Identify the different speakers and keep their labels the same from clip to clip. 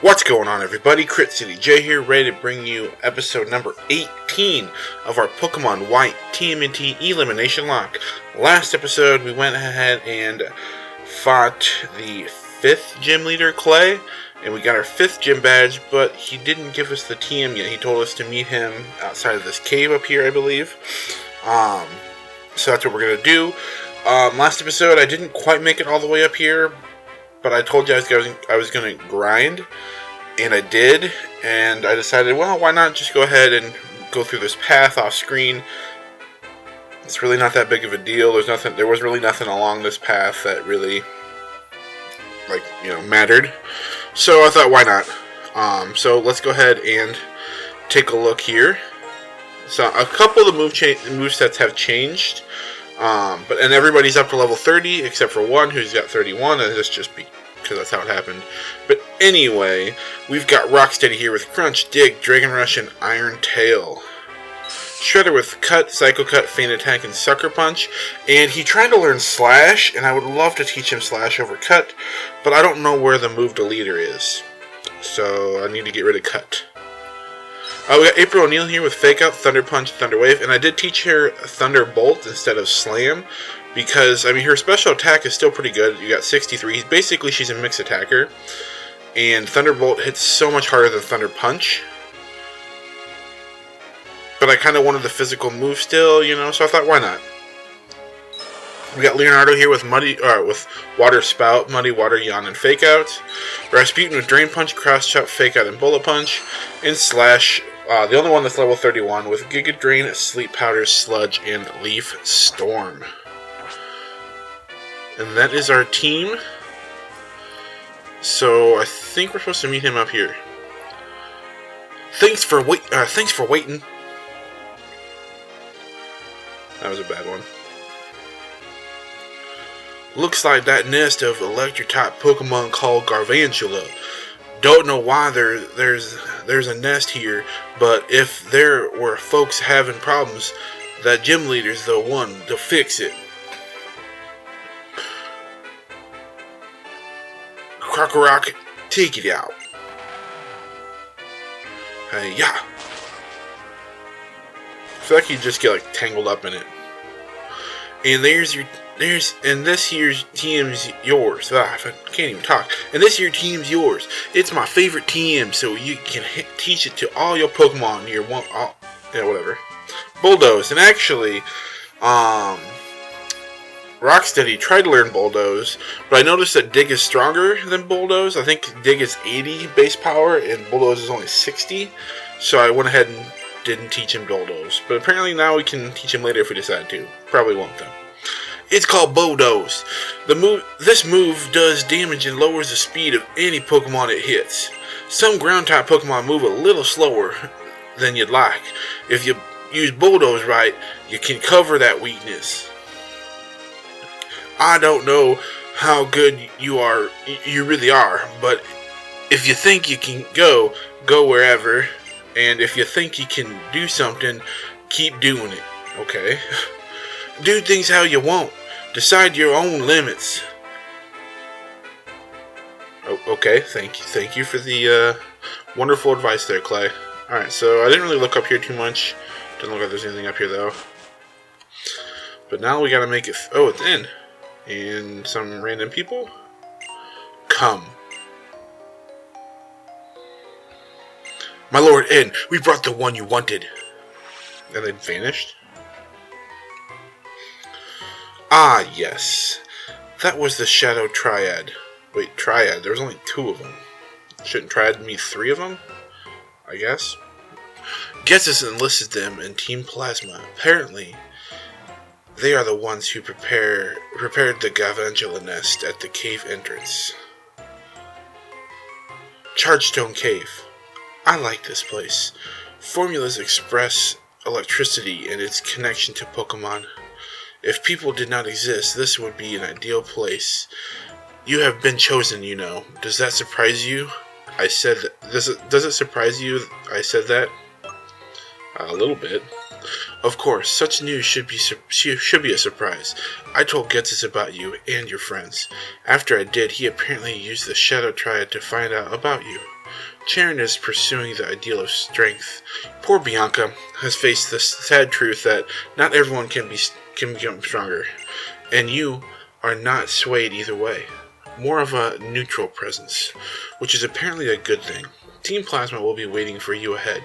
Speaker 1: What's going on, everybody? Crit City J here, ready to bring you episode number 18 of our Pokemon White TMNT Eliminationlocke. Last episode, we went ahead and fought the 5th gym leader, Clay, and we got our 5th gym badge, but he didn't give us the TM yet. He told us to meet him outside of this cave up here, I believe. So that's what we're going to do. Last episode, I didn't quite make it all the way up here, but I told you I was going to grind, and I did, and I decided, well, why not just go ahead and go through this path off screen. It's really not that big of a deal. There was really nothing along this path that really, mattered. So I thought, why not? So let's go ahead and take a look here. So a couple of the movesets have changed. And everybody's up to level 30 except for one who's got 31, and this just because that's how it happened. But anyway, we've got Rocksteady here with Crunch, Dig, Dragon Rush, and Iron Tail. Shredder with Cut, Psycho Cut, Feint Attack, and Sucker Punch. And he tried to learn Slash, and I would love to teach him Slash over Cut, but I don't know where the move deleter is. So I need to get rid of Cut. We got April O'Neil here with Fake Out, Thunder Punch, Thunder Wave, and I did teach her Thunderbolt instead of Slam, because, her special attack is still pretty good. You got 63. Basically, she's a mixed attacker, and Thunderbolt hits so much harder than Thunder Punch. But I kind of wanted the physical move still, so I thought, why not? We got Leonardo here with Water Spout, Muddy Water, Yawn, and Fake Out. Rasputin with Drain Punch, Cross Chop, Fake Out, and Bullet Punch. And Slash, the only one that's level 31, with Giga Drain, Sleep Powder, Sludge, and Leaf Storm. And that is our team. So I think we're supposed to meet him up here. Thanks for waiting. That was a bad one. Looks like that nest of Electric-type Pokemon called Garvantula. Don't know why there's a nest here, but if there were folks having problems, that gym leader's the one to fix it. Crocorock, take it out. Hey, yeah. I feel like you just get tangled up in it. And and this year's team's yours. I can't even talk. And this year's team's yours. It's my favorite team, so you can teach it to all your Pokemon. Whatever. Bulldoze. And actually, Rocksteady tried to learn Bulldoze, but I noticed that Dig is stronger than Bulldoze. I think Dig is 80 base power, and Bulldoze is only 60. So I went ahead and didn't teach him Bulldoze. But apparently now we can teach him later if we decide to. Probably won't, though. It's called Bulldoze. This move does damage and lowers the speed of any Pokemon it hits. Some ground-type Pokemon move a little slower than you'd like. If you use Bulldoze right, you can cover that weakness. I don't know how good you really are, but if you think you can go wherever, and if you think you can do something, keep doing it, okay? Do things how you want. Decide your own limits. Okay, thank you for the wonderful advice there, Clay. Alright, so I didn't really look up here too much. Doesn't look like there's anything up here, though. But now we gotta make it... Oh, it's in. And some random people. Come. My Lord N, we brought the one you wanted. And they vanished. Ah, yes. That was the Shadow Triad. Wait, Triad. There was only 2 of them. Shouldn't Triad mean 3 of them? I guess. Getsus enlisted them in Team Plasma. Apparently, they are the ones who prepared the Garvantula nest at the cave entrance. Chargestone Cave. I like this place. Formulas express electricity and its connection to Pokemon. If people did not exist, this would be an ideal place. You have been chosen, Does that surprise you? I said that. Does it surprise you I said that? A little bit. Of course, such news should be a surprise. I told Getsus about you and your friends. After I did, he apparently used the Shadow Triad to find out about you. Sharon is pursuing the ideal of strength. Poor Bianca has faced the sad truth that not everyone can become stronger, and you are not swayed either way. More of a neutral presence, which is apparently a good thing. Team Plasma will be waiting for you ahead.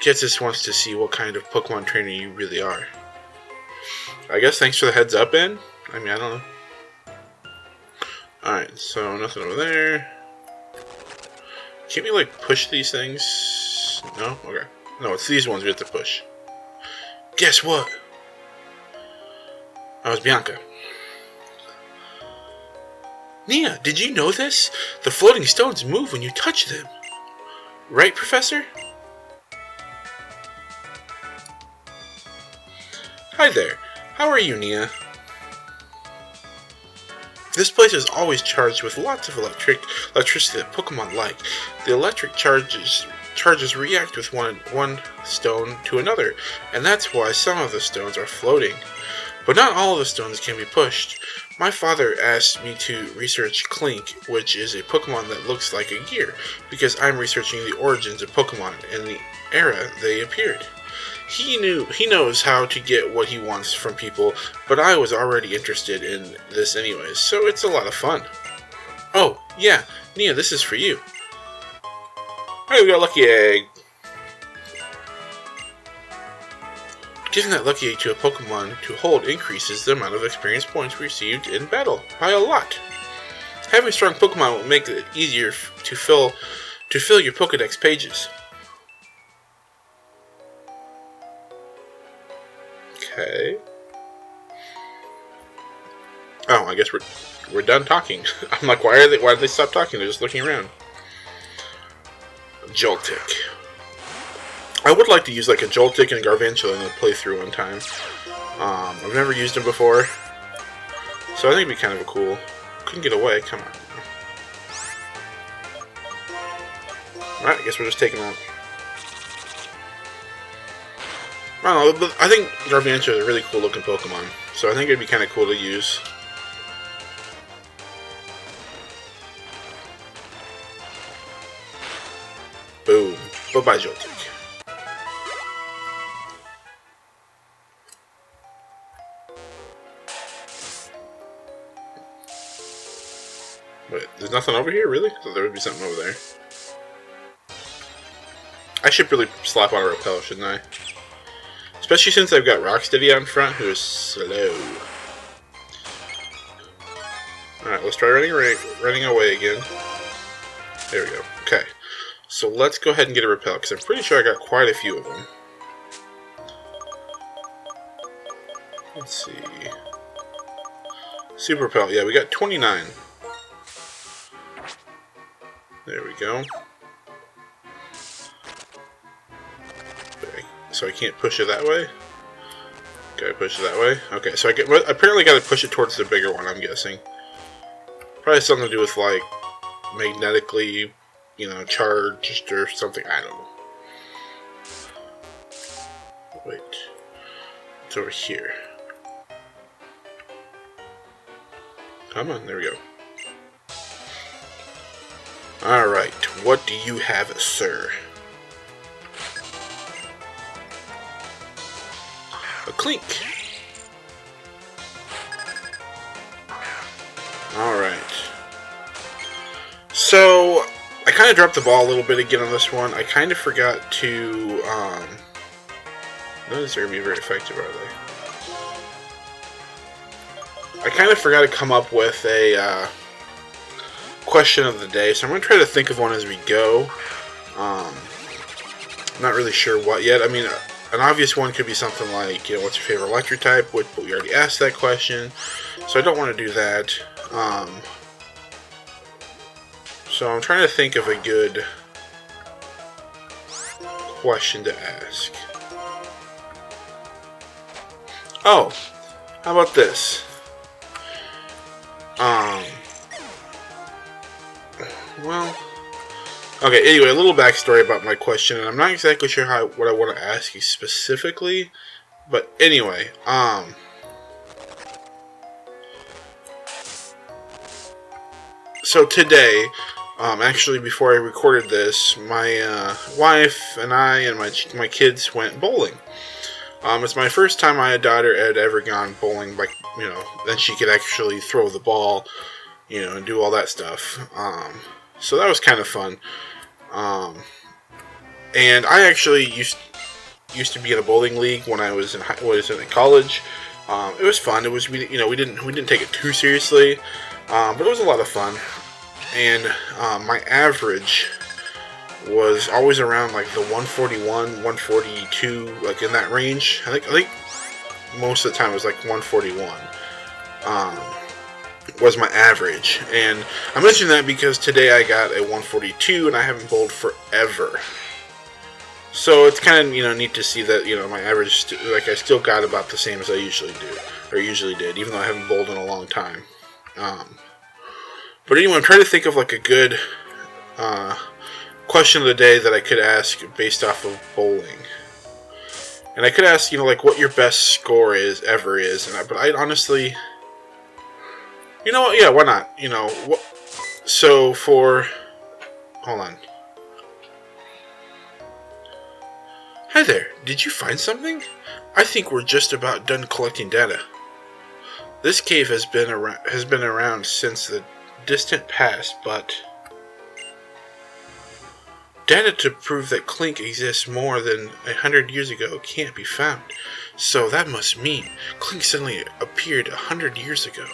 Speaker 1: Getsus wants to see what kind of Pokemon trainer you really are. I guess thanks for the heads up, Ben. I mean, I don't know. Alright, so nothing over there. Can't we, like, push these things? No? Okay. No, it's these ones we have to push. Guess what? That was Bianca. Nia, did you know this? The floating stones move when you touch them. Right, Professor? Hi there. How are you, Nia? This place is always charged with lots of electricity that Pokemon like. The electric charges react with one stone to another, and that's why some of the stones are floating. But not all of the stones can be pushed. My father asked me to research Clink, which is a Pokemon that looks like a gear, because I'm researching the origins of Pokemon and the era they appeared. He knows how to get what he wants from people, but I was already interested in this anyways, so it's a lot of fun. Oh, yeah, Nia, this is for you. Hey, we got a lucky egg. Giving that lucky egg to a Pokemon to hold increases the amount of experience points received in battle by a lot. Having strong Pokemon will make it easier to fill your Pokedex pages. Okay. Oh, I guess we're done talking. I'm like, why did they stop talking? They're just looking around. Joltik. I would like to use like a Joltik and a Garvantula in a playthrough one time. I've never used them before, so I think it'd be kind of a cool. Couldn't get away. Come on. Alright, I guess we're just taking out. I don't know, but I think Garvantula is a really cool looking Pokemon, so I think it'd be kind of cool to use. Boom. Bye-bye, Joltik. Wait, there's nothing over here, really? So there would be something over there. I should really slap on a repel, shouldn't I? Especially since I've got Rocksteady out in front, who is slow. Alright, let's try running away again. There we go. Okay. So let's go ahead and get a repel, because I'm pretty sure I got quite a few of them. Let's see. Super repel. Yeah, we got 29. There we go. So I can't push it that way? Gotta push it that way? Okay, so apparently gotta push it towards the bigger one, I'm guessing. Probably something to do with, like, magnetically, you know, charged or something. I don't know. Wait. It's over here. Come on, there we go. Alright, what do you have, sir? A Clink. Alright. So, I kind of dropped the ball a little bit again on this one. I kind of forgot to, none of these are going to be very effective, are they? I kind of forgot to come up with a, question of the day, so I'm going to try to think of one as we go. Not really sure what yet. I mean, an obvious one could be something like, you know, what's your favorite electric type? But we already asked that question, so I don't want to do that. So I'm trying to think of a good question to ask. Oh, how about this? Well, okay, anyway, a little backstory about my question, and I'm not exactly sure what I want to ask you specifically, but anyway, so today, Actually, before I recorded this, my wife and I and my kids went bowling. It's my first time my daughter had ever gone bowling, like, then she could actually throw the ball, and do all that stuff. So that was kind of fun. And I actually used to be in a bowling league when I was in college. It was fun. It was we didn't take it too seriously, but it was a lot of fun. And my average was always around like the 141, 142, like in that range. I think most of the time it was like 141. Was my average, and I mention that because today I got a 142, and I haven't bowled forever. So it's kind of neat to see that my average, like I still got about the same as I usually did, even though I haven't bowled in a long time. But anyway, I'm trying to think of like a good question of the day that I could ask based off of bowling. And I could ask, like what your best score ever is. But I honestly, yeah, why not? So hold on. Hi there, did you find something? I think we're just about done collecting data. This cave has been around since the distant past, but data to prove that Clink exists more than 100 years ago can't be found. So that must mean Clink suddenly appeared 100 years ago.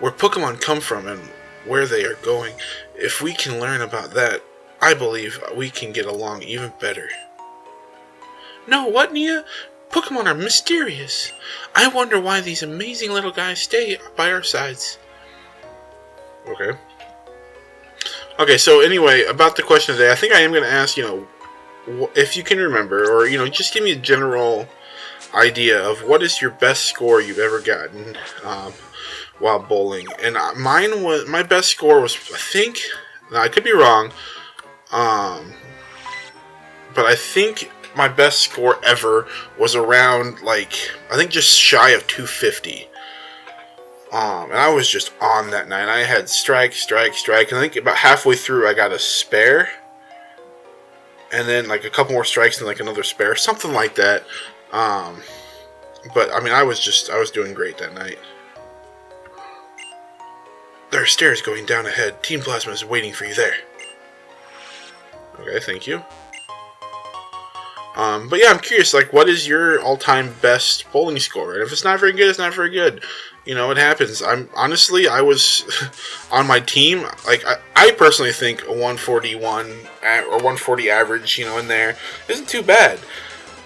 Speaker 1: Where Pokemon come from and where they are going, if we can learn about that, I believe we can get along even better. No, what, Nia? Pokemon are mysterious. I wonder why these amazing little guys stay by our sides. Okay. Okay, so anyway, about the question of the day, I think I am going to ask, if you can remember, or, just give me a general idea of what is your best score you've ever gotten while bowling. And my best score was, I think, now I could be wrong, but I think my best score ever was around, like, I think just shy of 250. And I was just on that night. I had strike. And I think about halfway through I got a spare. And then like a couple more strikes and like another spare. Something like that. But I mean, I was doing great that night. There are stairs going down ahead. Team Plasma is waiting for you there. Okay, thank you. But yeah, I'm curious, like, what is your all-time best bowling score? And if it's not very good, it's not very good. It happens. I was on my team, like, I personally think a 141 or 140 average, in there isn't too bad.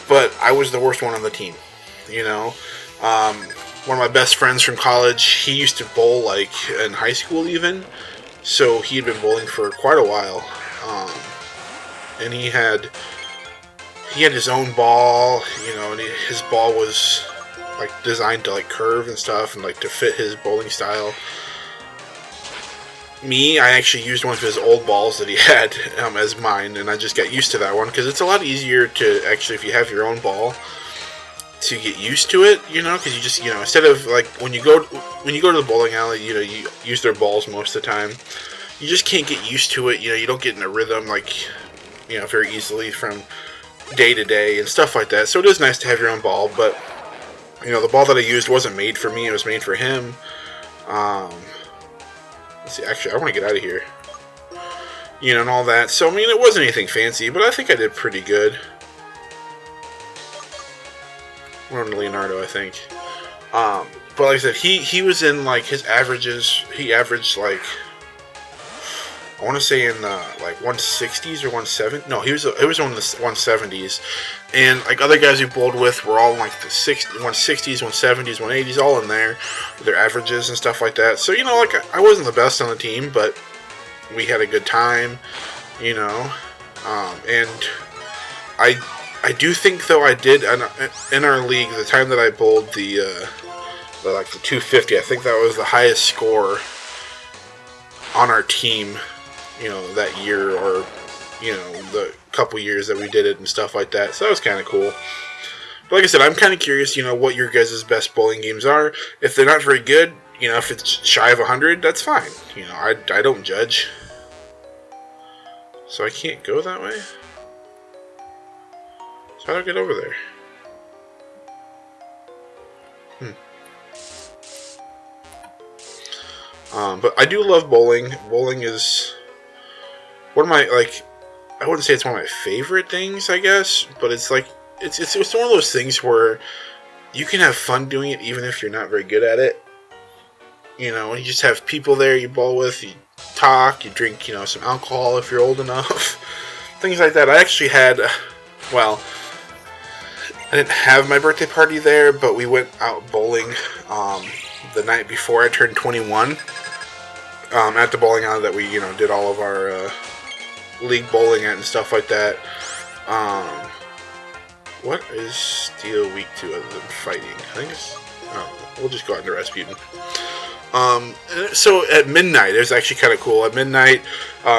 Speaker 1: But I was the worst one on the team, One of my best friends from college, he used to bowl, like, in high school even. So he had been bowling for quite a while. And he had his own ball, and his ball was like designed to like curve and stuff and like to fit his bowling style. I actually used one of his old balls that he had as mine, and I just got used to that one because it's a lot easier to actually, if you have your own ball, to get used to it, because you just, instead of like when you go to the bowling alley, you use their balls most of the time. You just can't get used to it, you don't get in a rhythm like, very easily from day to day and stuff like that. So it is nice to have your own ball, but the ball that I used wasn't made for me, it was made for him. Let's see, actually I want to get out of here, and all that. So I mean, it wasn't anything fancy, but I think I did pretty good. We're on Leonardo, I think. But like I said, he was in like his averages, he averaged like, I want to say in the like 160s or 170. No, it was on the 170s, and like other guys we bowled with were all in like the 160s, 170s, 180s, all in there, with their averages and stuff like that. So like I wasn't the best on the team, but we had a good time, and I do think though I did in our league the time that I bowled the 250. I think that was the highest score on our team. That year, or, the couple years that we did it and stuff like that. So that was kind of cool. But like I said, I'm kind of curious, what your guys' best bowling games are. If they're not very good, if it's shy of 100, that's fine. I don't judge. So I can't go that way? So how do I get over there? But I do love bowling. Bowling is one of my, like, I wouldn't say it's one of my favorite things, I guess, but it's like, it's one of those things where you can have fun doing it even if you're not very good at it. You know, you just have people there you bowl with, you talk, you drink, you know, some alcohol if you're old enough. Things like that. I actually had, well, I didn't have my birthday party there, but we went out bowling the night before I turned 21 at the bowling alley that we, you know, did all of our league bowling at and stuff like that. What is Steel weak to other than fighting? I think it's, we'll just go out into Rasputin. So at midnight, it was actually kind of cool. At midnight,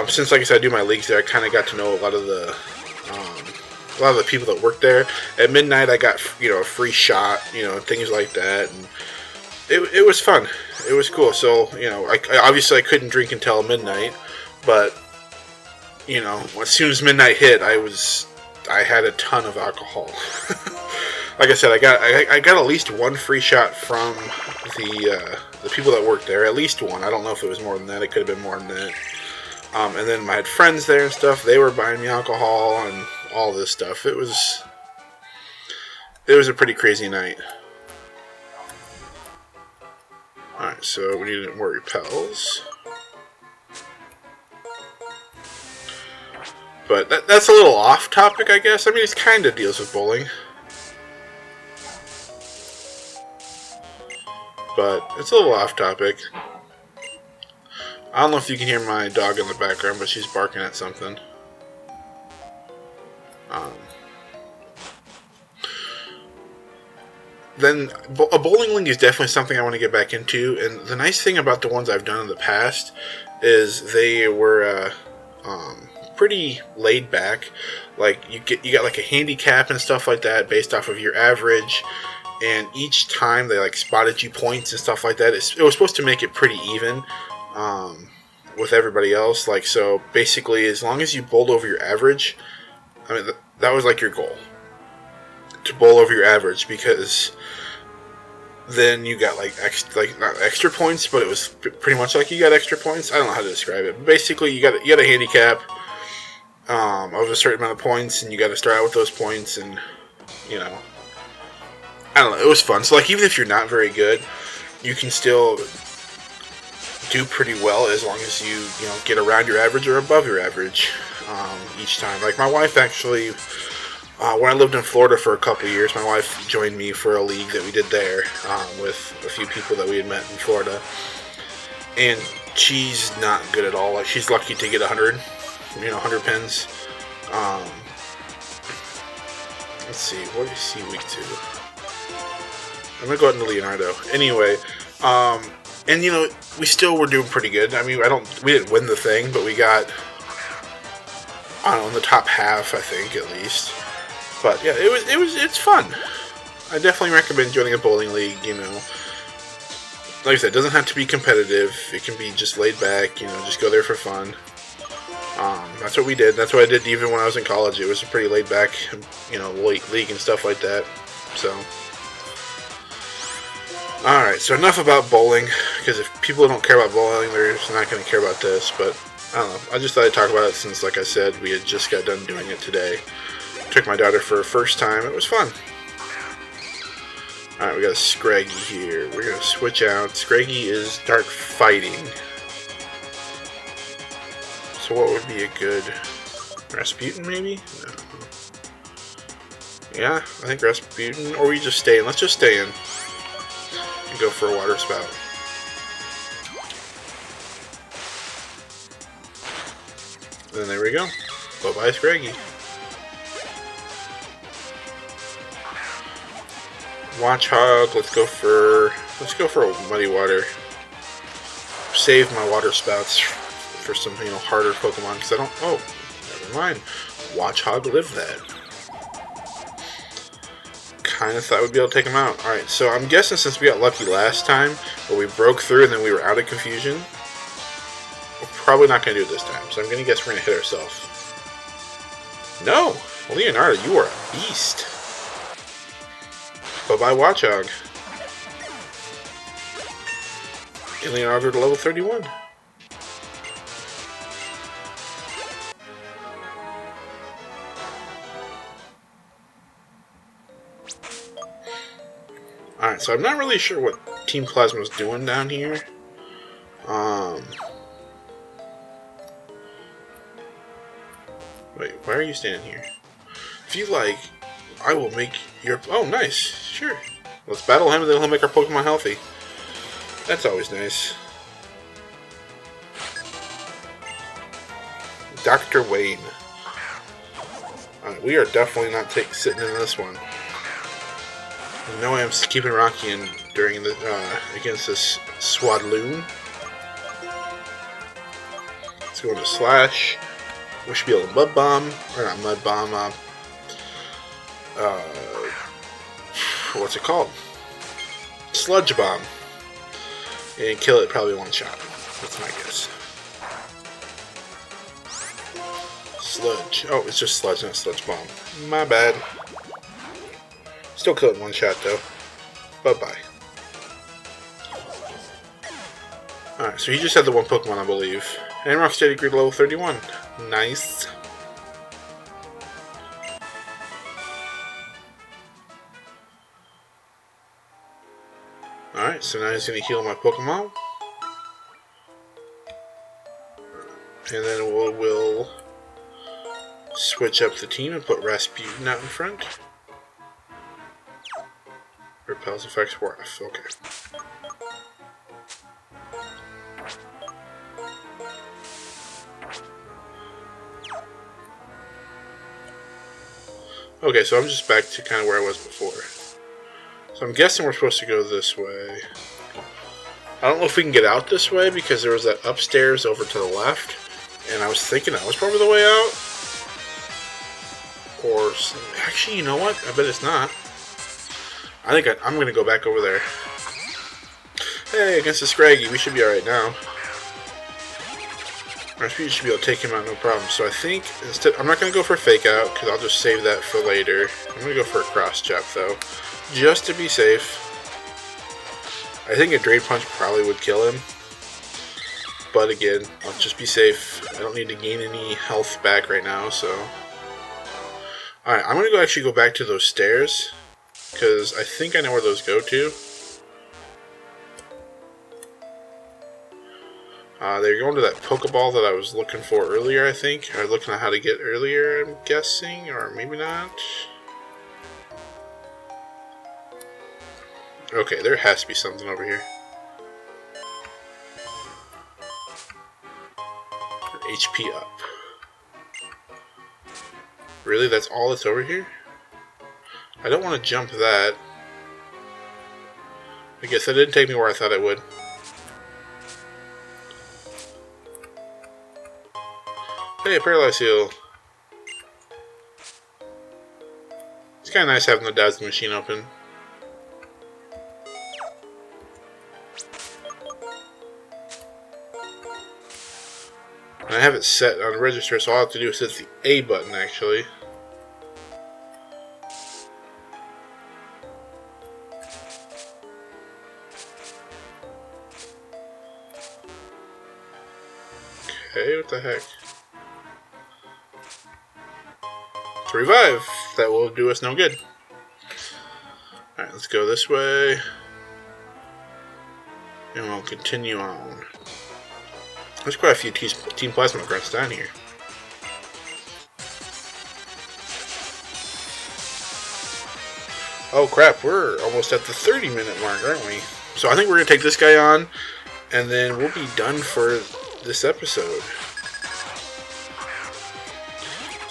Speaker 1: since, like I said, I do my leagues there, I kind of got to know a lot of the people that work there. At midnight, I got, you know, a free shot, you know, things like that, and it was fun. It was cool. So, you know, I obviously I couldn't drink until midnight, but, you know, as soon as midnight hit, I had a ton of alcohol. Like I said, I got at least one free shot from the people that worked there. At least one. I don't know if it was more than that. It could have been more than that. And then I had friends there and stuff. They were buying me alcohol and all this stuff. It was a pretty crazy night. Alright, so we need more repels. But that's a little off topic, I guess. I mean, it kind of deals with bowling. But it's a little off topic. I don't know if you can hear my dog in the background, but she's barking at something. Then a bowling league is definitely something I want to get back into. And the nice thing about the ones I've done in the past is they were pretty laid back. Like you got like a handicap and stuff like that based off of your average. And each time they like spotted you points and stuff like that. It was supposed to make it pretty even with everybody else. Like, so basically, as long as you bowled over your average, I mean that was like your goal, to bowl over your average, because then you got like not extra points, but it was pretty much like you got extra points. I don't know how to describe it, but basically you got a handicap of a certain amount of points, and you got to start out with those points, and you know. I don't know, it was fun. So, like, even if you're not very good, you can still do pretty well as long as you know, get around your average or above your average each time. Like, my wife actually, when I lived in Florida for a couple of years, my wife joined me for a league that we did there with a few people that we had met in Florida. And she's not good at all. Like, she's lucky to get 100, you know, 100 pins. Let's see, what is he weak to? I'm going to go ahead and Leonardo. Anyway, and you know, we still were doing pretty good. I mean, we didn't win the thing, but we got, I don't know, in the top half, I think, at least. But yeah, it's fun. I definitely recommend joining a bowling league, you know. Like I said, it doesn't have to be competitive. It can be just laid back, you know, just go there for fun. That's what we did. That's what I did even when I was in college. It was a pretty laid back, you know, league and stuff like that. So. Alright, so enough about bowling, because if people don't care about bowling, they're not going to care about this, but I don't know, I just thought I'd talk about it since, like I said, we had just got done doing it today. Took my daughter for her first time, it was fun. Alright, we got a Scraggy here, we're going to switch out. Scraggy is Dark Fighting. So what would be a good, Rasputin maybe? No. Yeah, I think Rasputin, or we just stay in, let's just stay in. And go for a water spout. And then there we go. Bye-bye, Scraggy. Watch Hog. Let's go for a muddy water. Save my water spouts for some, you know, harder Pokemon, because I don't. Oh, never mind. Watch Hog live that. Kind of thought we'd be able to take him out. Alright, so I'm guessing since we got lucky last time, but we broke through and then we were out of confusion, we're probably not going to do it this time. So I'm going to guess we're going to hit ourselves. No! Leonardo, you are a beast. Bye-bye, Watchog. And Leonardo to level 31. Alright, so I'm not really sure what Team Plasma's doing down here. Wait, why are you standing here? If you like, I will make your... Oh, nice. Sure. Let's battle him and then he'll make our Pokemon healthy. That's always nice. Dr. Wayne. Alright, we are definitely not sitting in this one. No, I'm keeping Rocky in during the against this Swadloon. Let's go into Slash. We should be able to Mud Bomb, or not Mud Bomb. What's it called? Sludge Bomb, and kill it probably one shot. That's my guess. Sludge. Oh, it's just Sludge, not Sludge Bomb. My bad. Still kill it in one shot, though. Bye-bye. Alright, so he just had the one Pokemon, I believe. And Rocksteady grew to level 31. Nice. Alright, so now he's going to heal my Pokemon. And then we'll switch up the team and put Rasputin out in front. Repels effects were off. Okay. Okay, so I'm just back to kind of where I was before. So I'm guessing we're supposed to go this way. I don't know if we can get out this way because there was that upstairs over to the left. And I was thinking that was probably the way out. Or, actually, you know what? I bet it's not. I think I'm going to go back over there. Hey, against the Scraggy, we should be alright now. Rasputin should be able to take him out no problem. So I think, instead, I'm not going to go for a Fake Out, because I'll just save that for later. I'm going to go for a Cross Chop, though, just to be safe. I think a Drain Punch probably would kill him. But again, I'll just be safe. I don't need to gain any health back right now, so... Alright, I'm going to actually go back to those stairs. Because I think I know where those go to. They're going to that Pokeball that I was looking for earlier, I think. Or looking at how to get earlier, I'm guessing. Or maybe not. Okay, there has to be something over here. HP up. Really? That's all that's over here? I don't want to jump that. I guess that didn't take me where I thought it would. Hey, Paralyze Heal. It's kind of nice having the Dazzle Machine open. And I have it set on register, so all I have to do is hit the A button, actually. Okay, what the heck? To revive! That will do us no good. Alright, let's go this way. And we'll continue on. There's quite a few Team Plasma grunts down here. Oh crap, we're almost at the 30-minute mark, aren't we? So I think we're going to take this guy on, and then we'll be done for this episode.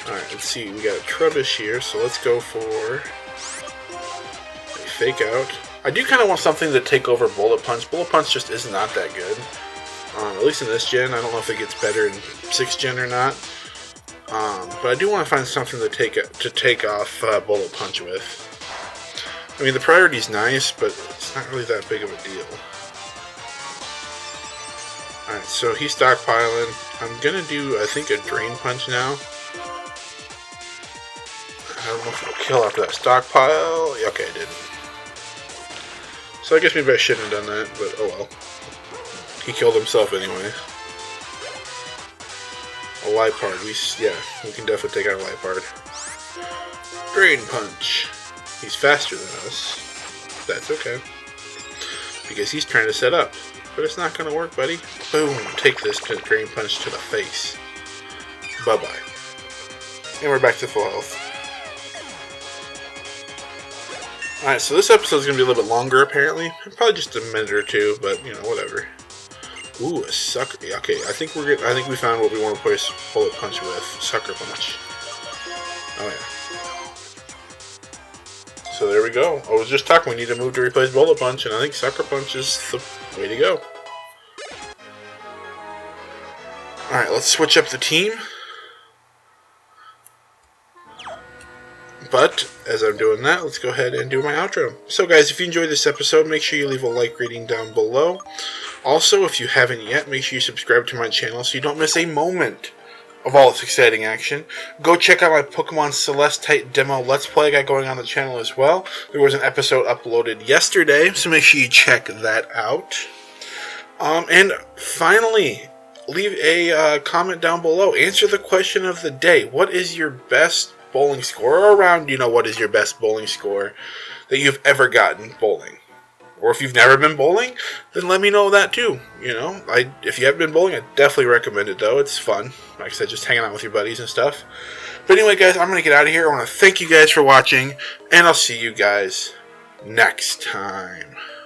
Speaker 1: Alright, let's see, we got a Trubbish here, so let's go for a Fake Out. I do kind of want something to take over Bullet Punch. Bullet Punch just is not that good. At least in this gen. I don't know if it gets better in 6th gen or not. But I do want to find something to take off Bullet Punch with. I mean, the priority's nice, but it's not really that big of a deal. Alright, so he's stockpiling. I'm gonna do, I think, a drain punch now. I don't know if it'll kill after that stockpile. Okay, it didn't. So I guess maybe I shouldn't have done that, but oh well. He killed himself anyway. A Lipard, we can definitely take out a Lipard. Drain punch. He's faster than us. That's okay. Because he's trying to set up. But it's not gonna work, buddy. Boom. Take this drain punch to the face. Bye-bye. And we're back to full health. Alright, so this episode's gonna be a little bit longer, apparently. Probably just a minute or two, but, you know, whatever. Ooh, a sucker. Okay, I think we found what we want to replace bullet punch with. Sucker punch. Oh yeah. So there we go. I was just talking. We need to move to replace bullet punch, and I think sucker punch is the way to go. All right, let's switch up the team. But as I'm doing that, let's go ahead and do my outro. So guys, if you enjoyed this episode, make sure you leave a like rating down below. Also, if you haven't yet, make sure you subscribe to my channel so you don't miss a moment of all this exciting action. Go check out my Pokemon Celestite demo Let's Play I got going on the channel as well. There was an episode uploaded yesterday, so make sure you check that out. And finally, leave a comment down below. Answer the question of the day. What is your best bowling score? Or around, you know, what is your best bowling score that you've ever gotten bowling? Or if you've never been bowling, then let me know that too. You know, if you haven't been bowling, I definitely recommend it though. It's fun. Like I said, just hanging out with your buddies and stuff. But anyway, guys, I'm going to get out of here. I want to thank you guys for watching, and I'll see you guys next time.